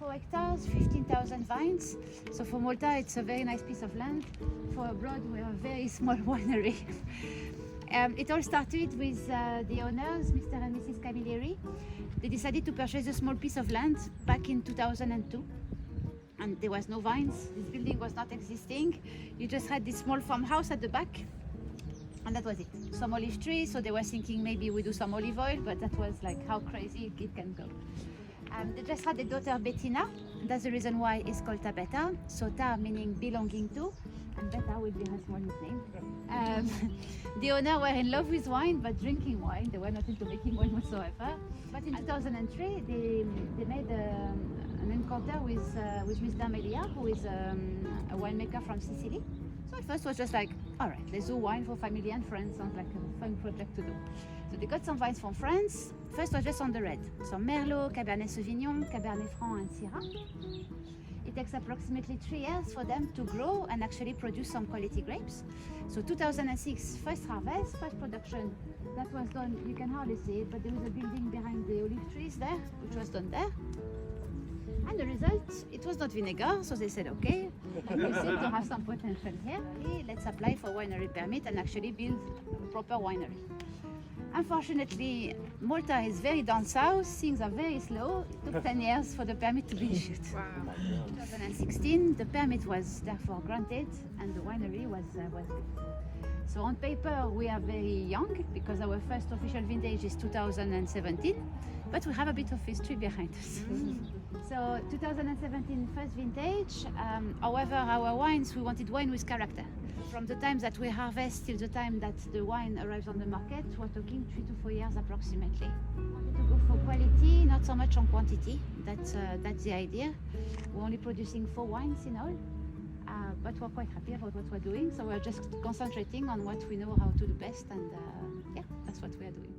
4 hectares, 15,000 vines. So for Malta, it's a very nice piece of land. For abroad, we're a very small winery. It all started with the owners, Mr. and Mrs. Camilleri. They decided to purchase a small piece of land back in 2002. And there was no vines. This building was not existing. You just had this small farmhouse at the back. And that was it. Some olive trees, so they were thinking maybe we do some olive oil, but that was like how crazy it can go. They just had a daughter, Bettina. That's the reason why it's called Ta Betta. So Ta meaning belonging to, and Betta will be her small nickname. The owner were in love with wine, but drinking wine. They were not into making wine whatsoever. But in 2003, they made an encounter with Mr. Melia, who is a winemaker from Sicily. So at first it was just like, all right, let's do wine for family and friends. Sounds like a fun project to do. So they got some vines from France. First was just on the red. So Merlot, Cabernet Sauvignon, Cabernet Franc and Syrah. It takes approximately 3 years for them to grow and actually produce some quality grapes. So 2006, first harvest, first production. That was done, you can hardly see it, but there was a building behind the olive trees there, which was done there. And the result, it was not vinegar, so they said, okay, we seem to have some potential here. Let's apply for winery permit and actually build a proper winery. Unfortunately, Malta is very down south, things are very slow. It took 10 years for the permit to be issued. Wow. In 2016, the permit was therefore granted and the winery was built. So on paper, we are very young because our first official vintage is 2017, but we have a bit of history behind us. So 2017 first vintage, however, our wines, we wanted wine with character. From the time that we harvest till the time that the wine arrives on the market, we're talking 3 to 4 years approximately. We wanted to go for quality, not so much on quantity. That's the idea. We're only producing 4 wines in all. But we're quite happy about what we're doing, so we're just concentrating on what we know how to do best, and yeah, that's what we are doing.